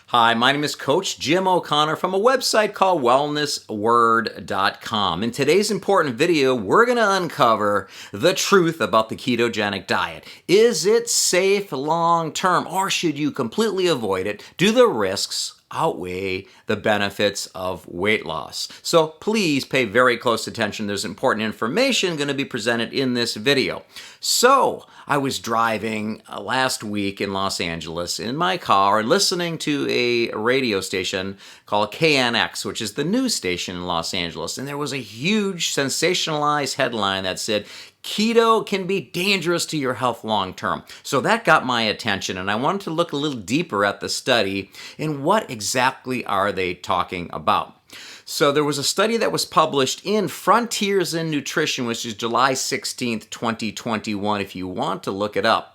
Hi, my name is Coach Jim O'Connor from a website called wellnessword.com. In today's important video, we're going to uncover the truth about the ketogenic diet. Is it safe long term, or should you completely avoid it? Do the risks outweigh the benefits of weight loss? So please pay very close attention. There's important information going to be presented in this video. So I was driving last week in Los Angeles in my car and listening to a radio station called KNX, which is the news station in Los Angeles. And there was a huge sensationalized headline that said, keto can be dangerous to your health long term. So that got my attention, and I wanted to look a little deeper at the study and what exactly are they talking about. So there was a study that was published in Frontiers in Nutrition, which is July 16th, 2021, if you want to look it up.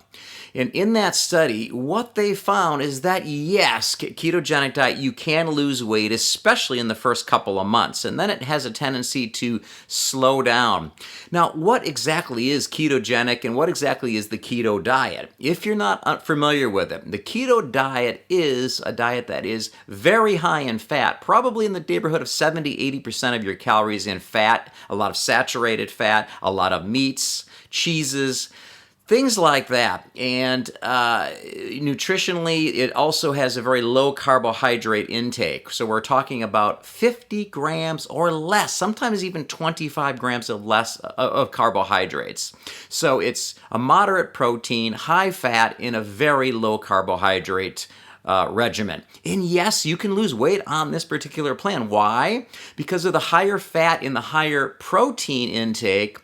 And in that study, what they found is that yes, ketogenic diet, you can lose weight, especially in the first couple of months, and then it has a tendency to slow down. Now, what exactly is ketogenic and what exactly is the keto diet? If you're not familiar with it, the keto diet is a diet that is very high in fat, probably in the neighborhood of 70-80% of your calories in fat, a lot of saturated fat, a lot of meats, cheeses, things like that. And nutritionally, it also has a very low carbohydrate intake. So we're talking about 50 grams or less, sometimes even 25 grams of less of carbohydrates. So it's a moderate protein, high fat in a very low carbohydrate regimen. And yes, you can lose weight on this particular plan. Why? Because of the higher fat and the higher protein intake.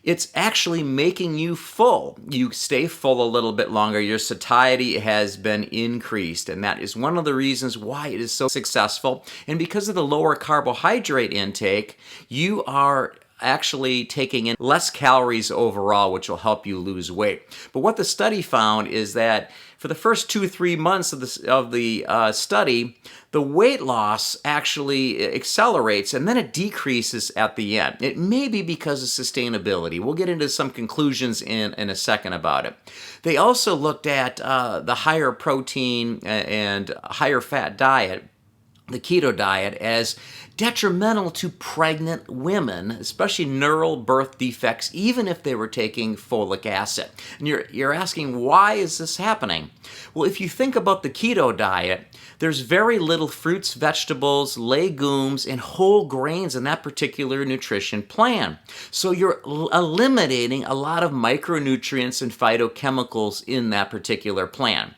It's actually making you full. You stay full a little bit longer. Your satiety has been increased, and that is one of the reasons why it is so successful. And because of the lower carbohydrate intake, you are actually taking in less calories overall, which will help you lose weight. But what the study found is that for the first 2-3 months of the study, the weight loss actually accelerates and then it decreases at the end. It may be because of sustainability. We'll get into some conclusions in a second about it. They also looked at the higher protein and higher fat diet, the keto diet, as detrimental to pregnant women, especially neural birth defects, even if they were taking folic acid. And you're asking, why is this happening? Well, if you think about the keto diet, there's very little fruits, vegetables, legumes, and whole grains in that particular nutrition plan. So you're eliminating a lot of micronutrients and phytochemicals in that particular plan.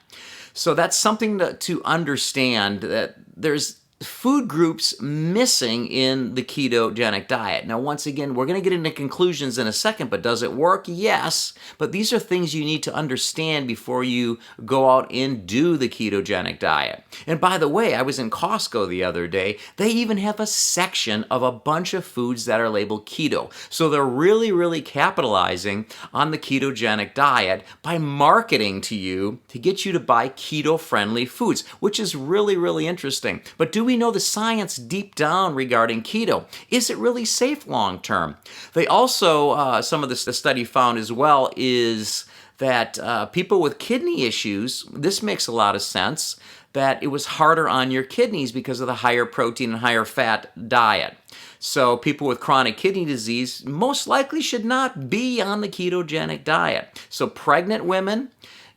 So that's something to understand, that there's food groups missing in the ketogenic diet. Now, once again, we're going to get into conclusions in a second, but does it work? Yes, but these are things you need to understand before you go out and do the ketogenic diet. And by the way, I was in Costco the other day. They even have a section of a bunch of foods that are labeled keto. So they're really capitalizing on the ketogenic diet by marketing to you to get you to buy keto-friendly foods, which is really interesting. But do we know the science deep down regarding keto? Is it really safe long term? They also, some of the study found as well, is that people with kidney issues, this makes a lot of sense, that it was harder on your kidneys because of the higher protein and higher fat diet. So people with chronic kidney disease most likely should not be on the ketogenic diet. So pregnant women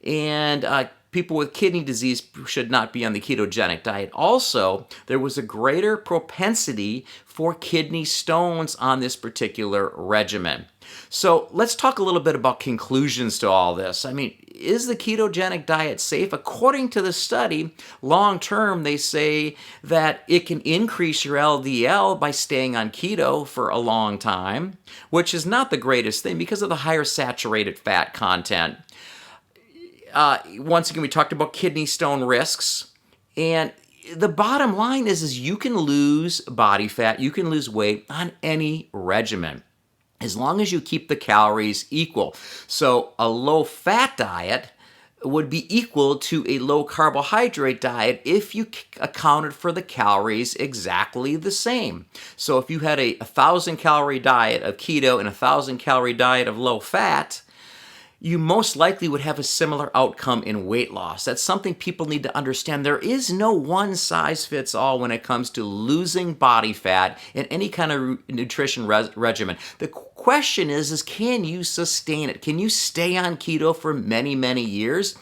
and people with kidney disease should not be on the ketogenic diet. Also, there was a greater propensity for kidney stones on this particular regimen. So let's talk a little bit about conclusions to all this. I mean, is the ketogenic diet safe? According to the study, long term, they say that it can increase your LDL by staying on keto for a long time, which is not the greatest thing because of the higher saturated fat content. Once again, we talked about kidney stone risks, and the bottom line is you can lose body fat, you can lose weight on any regimen, as long as you keep the calories equal. So a low-fat diet would be equal to a low-carbohydrate diet if you accounted for the calories exactly the same. So if you had a 1,000-calorie diet of keto and a 1,000-calorie diet of low-fat, you most likely would have a similar outcome in weight loss. That's something people need to understand. There is no one size fits all when it comes to losing body fat in any kind of nutrition regimen. The question is can you sustain it? Can you stay on keto for many, many years?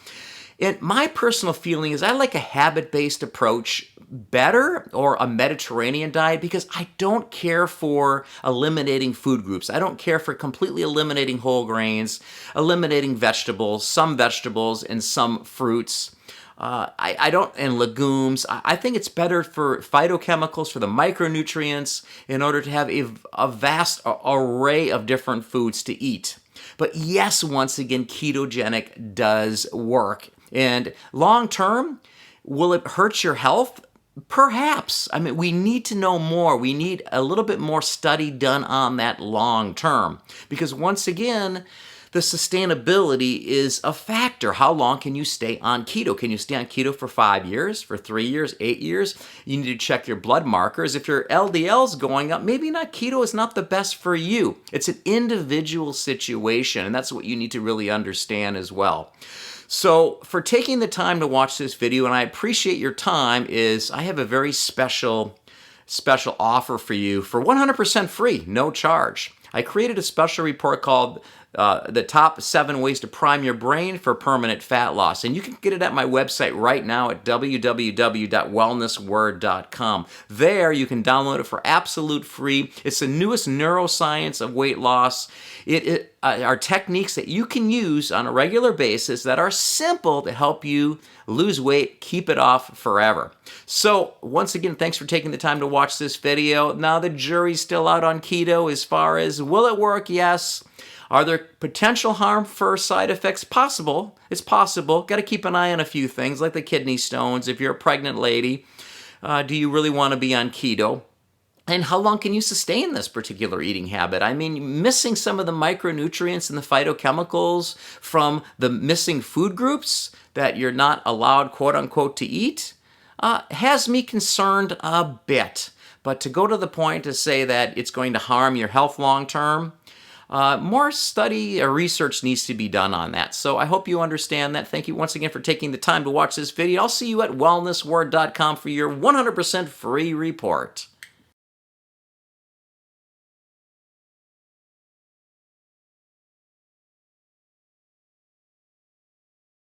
And my personal feeling is I like a habit-based approach better, or a Mediterranean diet, because I don't care for eliminating food groups. I don't care for completely eliminating whole grains, eliminating vegetables, and some fruits. I don't, and legumes. I think it's better for phytochemicals, for the micronutrients, in order to have a vast array of different foods to eat. But yes, once again, ketogenic does work. And long term, will it hurt your health? Perhaps. I mean, we need to know more. We need a little bit more study done on that long term. Because once again, the sustainability is a factor. How long can you stay on keto? Can you stay on keto for 5 years, for 3 years, 8 years? You need to check your blood markers. If your LDL's going up, maybe not, keto is not the best for you. It's an individual situation, and that's what you need to really understand as well. So for taking the time to watch this video, and I appreciate your time, I have a very special offer for you for 100% free, no charge. I created a special report called the top 7 ways to prime your brain for permanent fat loss. And you can get it at my website right now at www.wellnessword.com. There you can download it for absolute free. It's the newest neuroscience of weight loss. It are techniques that you can use on a regular basis that are simple to help you lose weight, keep it off forever. So once again, thanks for taking the time to watch this video. Now the jury's still out on keto as far as will it work? Yes. Are there potential harm for side effects? Possible. It's possible. Got to keep an eye on a few things like the kidney stones. If you're a pregnant lady, do you really want to be on keto? And how long can you sustain this particular eating habit? I mean, missing some of the micronutrients and the phytochemicals from the missing food groups that you're not allowed, quote unquote, to eat has me concerned a bit. But to go to the point to say that it's going to harm your health long term, more study or research needs to be done on that. So I hope you understand that. Thank you once again for taking the time to watch this video. I'll see you at wellnessword.com for your 100% free report.